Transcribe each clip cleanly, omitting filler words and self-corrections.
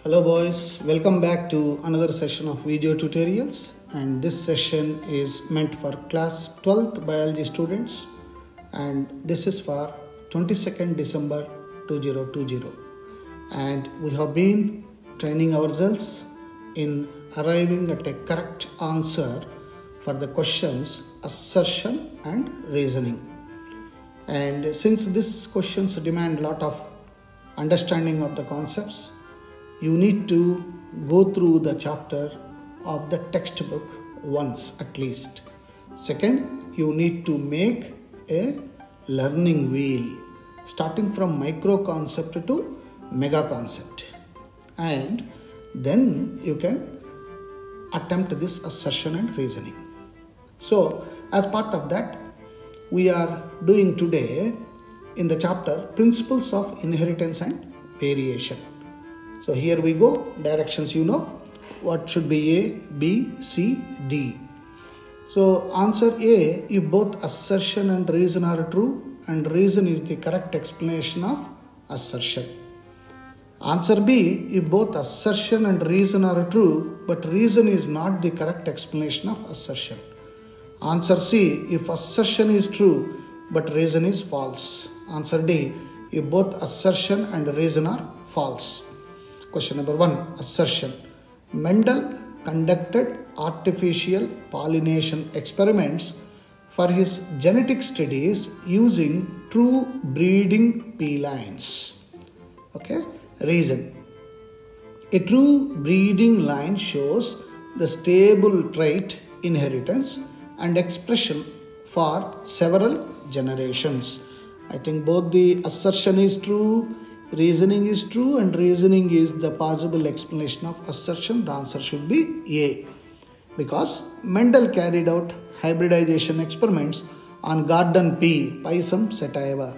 Hello boys, welcome back to another session of video tutorials, and this session is meant for class 12th biology students, and this is for 22nd December 2020, and we have been training ourselves in arriving at a correct answer for the questions assertion and reasoning. And since these questions demand a lot of understanding of the concepts, you need to go through the chapter of the textbook once at least. Second, you need to make a learning wheel starting from micro concept to mega concept, and then you can attempt this assertion and reasoning. So as part of that, we are doing today in the chapter principles of inheritance and variation. So here we go. Directions, you know what should be A, B, C, D. So answer A if both assertion and reason are true and reason is the correct explanation of assertion. Answer B if both assertion and reason are true but reason is not the correct explanation of assertion. Answer C if assertion is true but reason is false. Answer D if both assertion and reason are false. Question number 1, assertion. Mendel conducted artificial pollination experiments for his genetic studies using true breeding pea lines. Okay, reason. A true breeding line shows the stable trait inheritance and expression for several generations. I think both the assertion is true, reasoning is true, and reasoning is the possible explanation of assertion. The answer should be A, because Mendel carried out hybridization experiments on garden pea, Pisum sativa.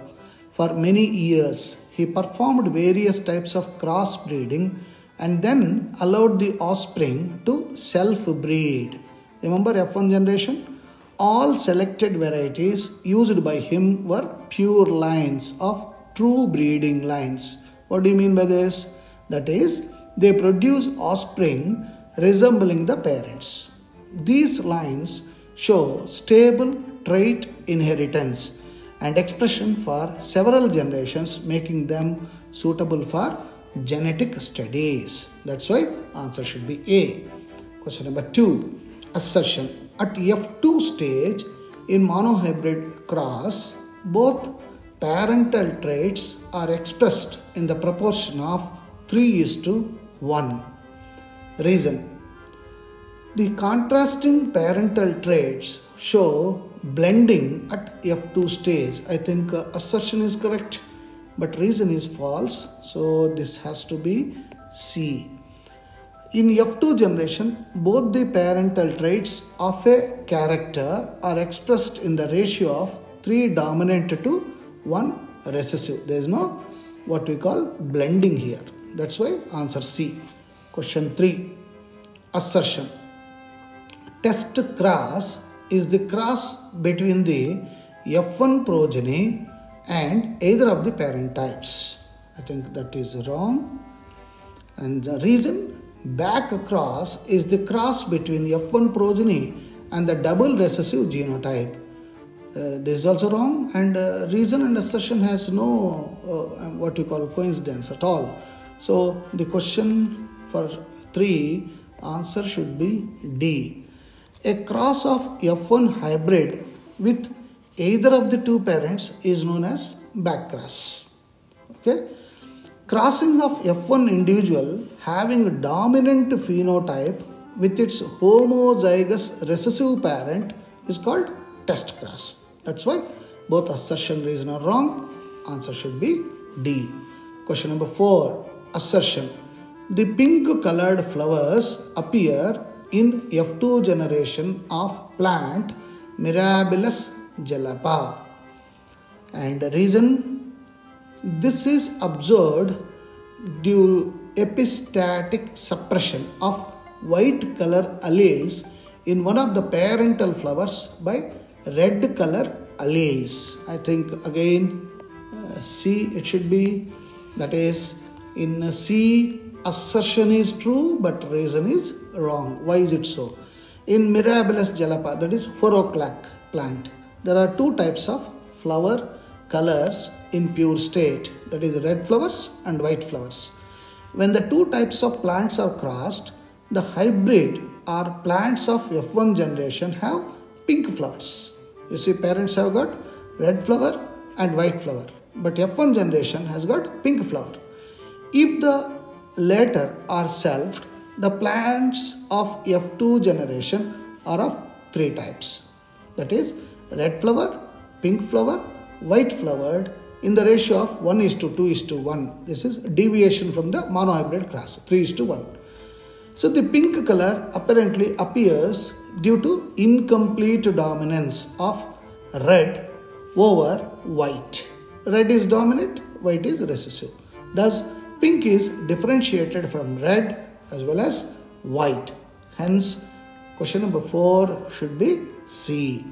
For many years, he performed various types of crossbreeding and then allowed the offspring to self-breed. Remember F1 generation? All selected varieties used by him were pure lines of true breeding lines. What do you mean by this? That is, they produce offspring resembling the parents. These lines show stable trait inheritance and expression for several generations, making them suitable for genetic studies. That's why answer should be A. Question number 2, assertion. At F2 stage in monohybrid cross, both parental traits are expressed in the proportion of 3:1. Reason. The contrasting parental traits show blending at F2 stage. I think assertion is correct, but reason is false. So this has to be C. In F2 generation, both the parental traits of a character are expressed in the ratio of 3 dominant to 1 recessive. There is no what we call blending here. That's why answer C. Question 3, assertion. Test cross is the cross between the F1 progeny and either of the parent types. I think that is wrong. And the reason, back cross is the cross between F1 progeny and the double recessive genotype. This is also wrong, and reason and assertion has no what you call coincidence at all. So the question for 3 answer should be D. A cross of F1 hybrid with either of the two parents is known as backcross. Okay, crossing of F1 individual having dominant phenotype with its homozygous recessive parent is called test cross. That's why both assertion and reason are wrong. Answer should be D. Question number 4, assertion. The pink colored flowers appear in F2 generation of plant Mirabilis jalapa. And reason, this is observed due epistatic suppression of white color alleles in one of the parental flowers by red color alleles. I think again C it should be, that is in C assertion is true but reason is wrong. Why is it so? In Mirabilis jalapa, that is 4 o'clock plant, there are two types of flower colors in pure state, that is red flowers and white flowers. When the two types of plants are crossed, the hybrid or plants of F1 generation have pink flowers. You see, parents have got red flower and white flower, but F1 generation has got pink flower. If the latter are selved, the plants of F2 generation are of three types, that is red flower, pink flower, white flowered in the ratio of 1:2:1. This is deviation from the monohybrid cross, 3:1. So the pink color apparently appears due to incomplete dominance of red over white. Red is dominant, white is recessive. Thus, pink is differentiated from red as well as white. Hence, question number 4 should be C.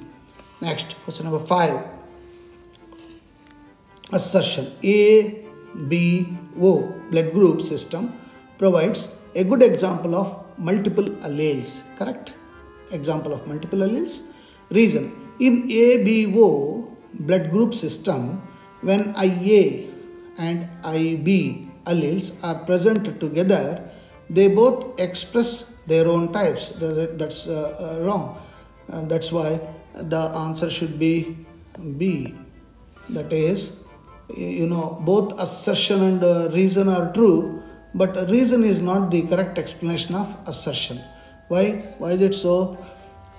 Next, question number 5. Assertion ABO blood group system provides a good example of multiple alleles. Correct? Example of multiple alleles. Reason: in ABO blood group system, when IA and IB alleles are present together, they both express their own types. That's wrong. That's why the answer should be B. That is, both assertion and reason are true, but reason is not the correct explanation of assertion. Why is it so?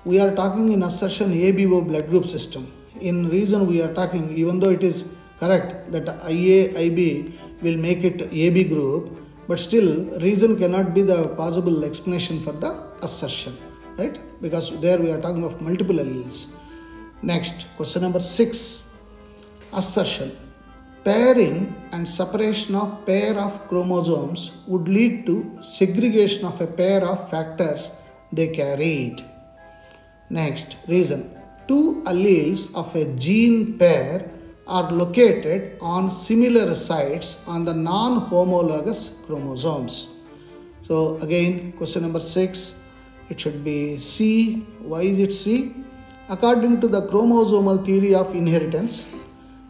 We are talking in assertion ABO blood group system. In reason we are talking, even though it is correct that IA, IB will make it AB group, but still reason cannot be the possible explanation for the assertion, right? Because there we are talking of multiple alleles. Next, question number 6. Assertion: pairing and separation of pair of chromosomes would lead to segregation of a pair of factors they carried. Next, reason: two alleles of a gene pair are located on similar sites on the non-homologous chromosomes. So again, question number 6, it should be C. Why is it C? According to the chromosomal theory of inheritance,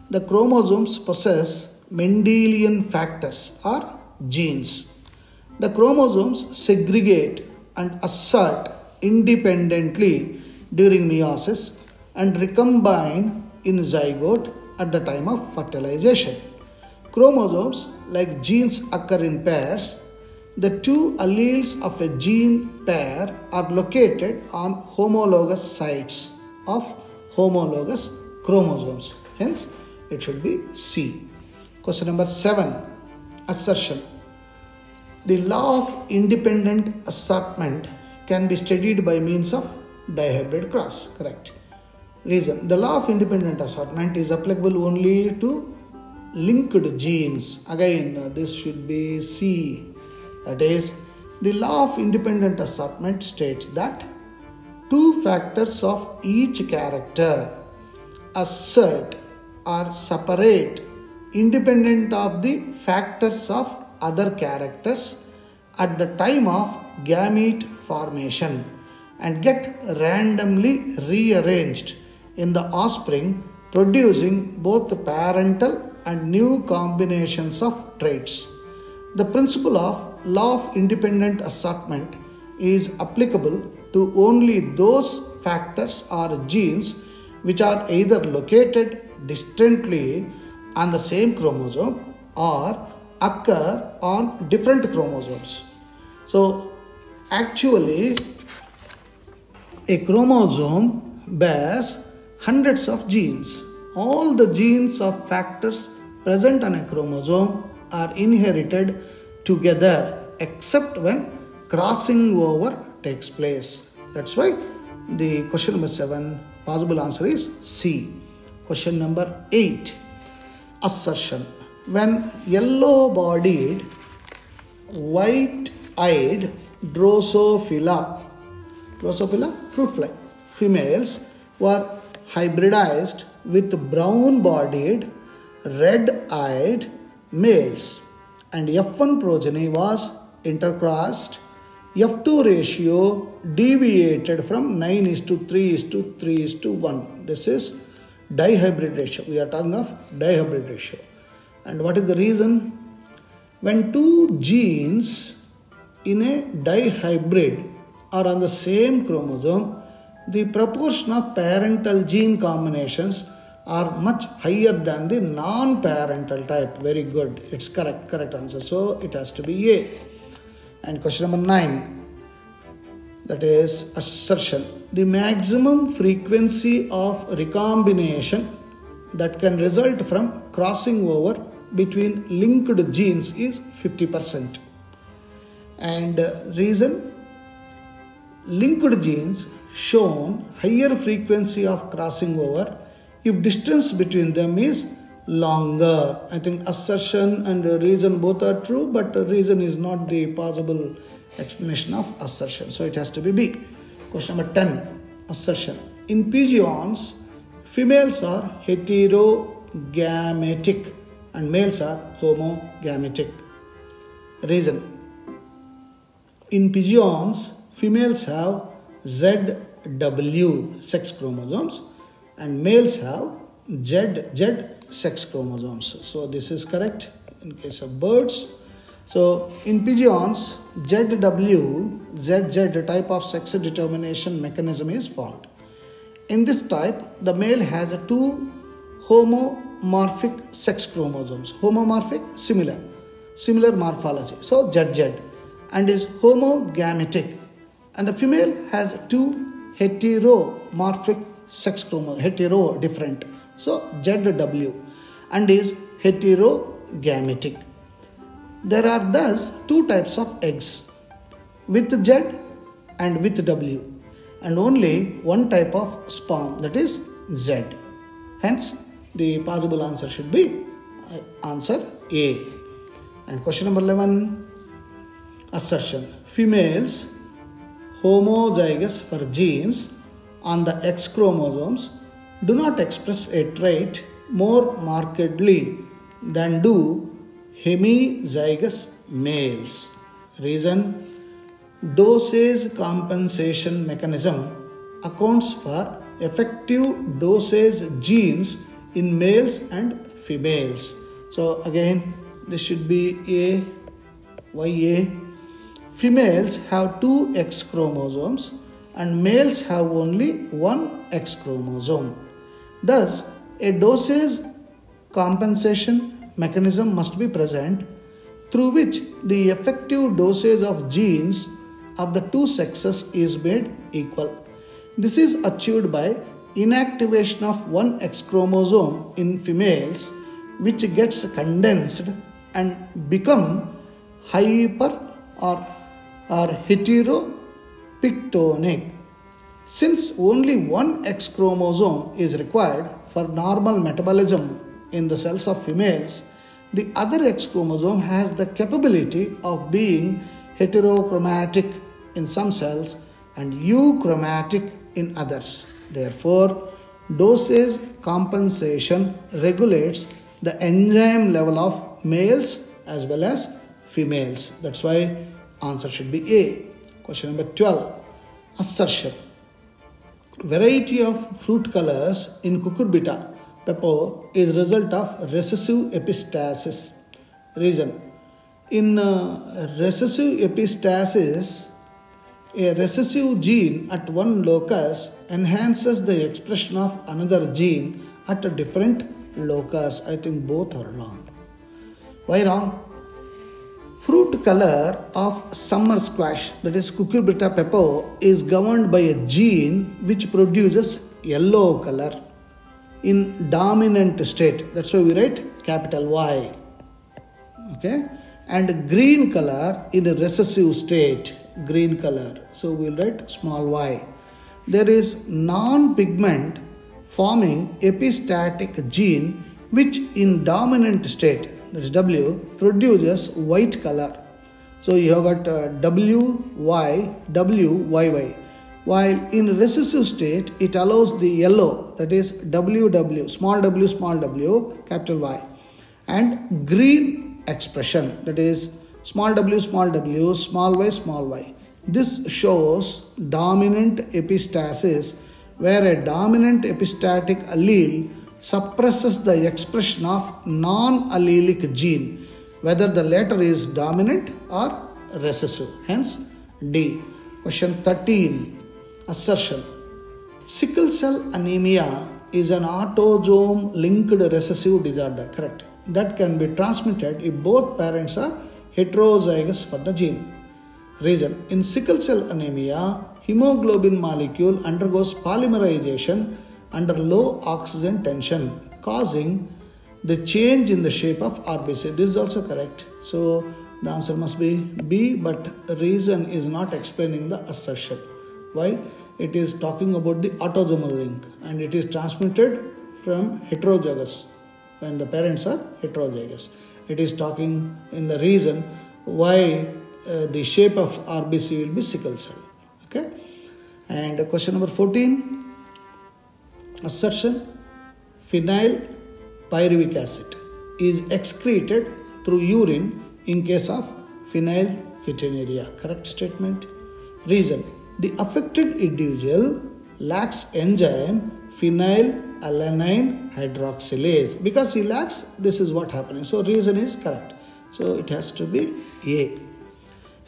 the chromosomes possess Mendelian factors or genes. The chromosomes segregate and assert independently during meiosis and recombine in zygote at the time of fertilization. Chromosomes, like genes, occur in pairs. The two alleles of a gene pair are located on homologous sites of homologous chromosomes. Hence, it should be C. Question number 7. Assertion: the law of independent assortment can be studied by means of dihybrid cross. Correct. Reason: the law of independent assortment is applicable only to linked genes. Again, this should be C. That is, the law of independent assortment states that two factors of each character assert or separate independent of the factors of other characters at the time of gamete formation and get randomly rearranged in the offspring, producing both parental and new combinations of traits. The principle of law of independent assortment is applicable to only those factors or genes which are either located distantly on the same chromosome or occur on different chromosomes. So actually, a chromosome bears hundreds of genes. All the genes of factors present on a chromosome are inherited together except when crossing over takes place. That's why the question number 7 possible answer is C. Question number 8. Assertion: when yellow-bodied, white-eyed Drosophila fruit fly females were hybridized with brown-bodied, red-eyed males, and F1 progeny was intercrossed, F2 ratio deviated from 9:3:3:1. This is dihybrid ratio. We are talking of dihybrid ratio. And what is the reason? When two genes in a dihybrid are on the same chromosome, the proportion of parental gene combinations are much higher than the non-parental type. Very good. It's correct answer. So it has to be A. And question number 9, that is assertion. The maximum frequency of recombination that can result from crossing over between linked genes is 50%. And reason, linked genes shown higher frequency of crossing over if distance between them is longer. I think assertion and reason both are true, but reason is not the possible explanation of assertion. So it has to be B. Question number 10, assertion. In pigeons, females are heterogametic and males are homogametic. Reason. In pigeons, females have ZW sex chromosomes and males have ZZ sex chromosomes. So this is correct in case of birds. So in pigeons, ZZ type of sex determination mechanism is found. In this type, the male has two homomorphic sex chromosomes. Homomorphic, similar morphology. So ZZ, and is homogametic. And the female has two heteromorphic sex chromosomes, hetero different. So ZW, and is heterogametic. There are thus two types of eggs, with Z and with W, and only one type of sperm, that is Z. Hence, the possible answer should be answer A. And question number 11, assertion. Females homozygous for genes on the X chromosomes do not express a trait more markedly than do hemizygous males. Reason, dosage compensation mechanism accounts for effective dosage genes in males and females. So again, this should be A. Why A? Females have two X chromosomes and males have only one X chromosome. Thus, a dosage compensation mechanism must be present through which the effective dosage of genes of the two sexes is made equal. This is achieved by inactivation of one X chromosome in females, which gets condensed and become hyper or heteropyctonic. Since only one X chromosome is required for normal metabolism in the cells of females, the other X chromosome has the capability of being heterochromatic in some cells and euchromatic in others. Therefore, dosage compensation regulates the enzyme level of males as well as females. That's why answer should be A. Question number 12, assertion. Variety of fruit colors in cucurbita pepper is result of recessive epistasis. Reason, in recessive epistasis, a recessive gene at one locus enhances the expression of another gene at a different locus. I think both are wrong. Why wrong? Fruit color of summer squash, that is cucurbita pepper, is governed by a gene which produces yellow color in dominant state. That's why we write capital Y. Okay? And green color in a recessive state. Green color. So we'll write small y. There is non-pigment forming epistatic gene which in dominant state, that is W, produces white color. So you have got WY, WYY. While in recessive state, it allows the yellow, that is WW, small w, capital Y, and green expression, that is small w, small y. This shows dominant epistasis, where a dominant epistatic allele suppresses the expression of non-allelic gene, whether the latter is dominant or recessive. Hence, D. Question 13. Assertion. Sickle cell anemia is an autosome linked recessive disorder, correct, that can be transmitted if both parents are heterozygous for the gene. Reason. In sickle cell anemia, hemoglobin molecule undergoes polymerization under low oxygen tension, causing the change in the shape of RBC. This is also correct. So the answer must be B, but reason is not explaining the assertion. Why? It is talking about the autosomal link, and it is transmitted from heterozygous when the parents are heterozygous. It is talking in the reason why the shape of RBC will be sickle cell. Okay. And question number 14. Assertion. Phenyl pyruvic acid is excreted through urine in case of phenylketonuria. Correct statement. Reason. The affected individual lacks enzyme phenylalanine hydroxylase. Because he lacks, this is what happening. So reason is correct. So it has to be A.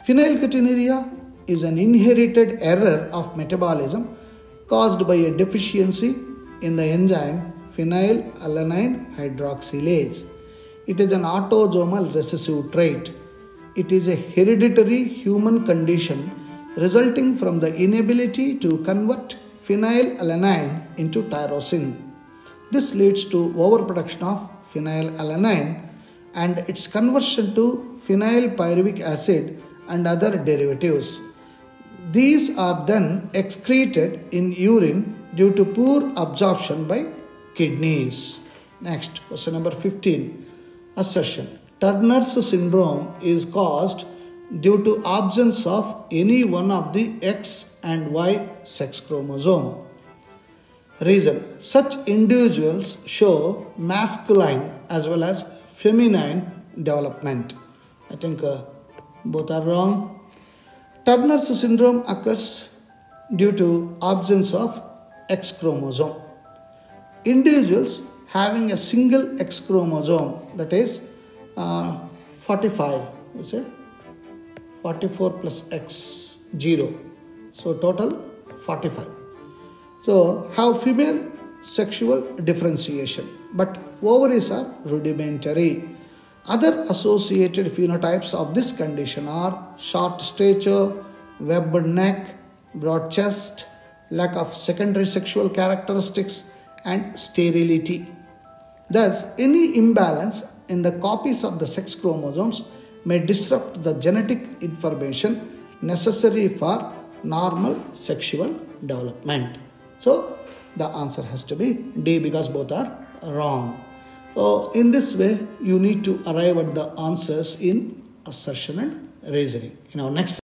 Phenylketonuria is an inherited error of metabolism caused by a deficiency in the enzyme phenylalanine hydroxylase. It is an autosomal recessive trait. It is a hereditary human condition resulting from the inability to convert phenylalanine into tyrosine. This leads to overproduction of phenylalanine and its conversion to phenyl pyruvic acid and other derivatives. These are then excreted in urine due to poor absorption by kidneys. Next, question number 15. Assertion. Turner's syndrome is caused due to absence of any one of the X and Y sex chromosome. Reason. Such individuals show masculine as well as feminine development. I think both are wrong. Turner's syndrome occurs due to absence of X chromosome. Individuals having a single X chromosome, that is 45, is it? 44 plus X, 0. So total 45. So have female sexual differentiation, but ovaries are rudimentary. Other associated phenotypes of this condition are short stature, webbed neck, broad chest, lack of secondary sexual characteristics, and sterility. Thus, any imbalance in the copies of the sex chromosomes may disrupt the genetic information necessary for normal sexual development. So, the answer has to be D, because both are wrong. So, in this way, you need to arrive at the answers in assertion and reasoning. In our next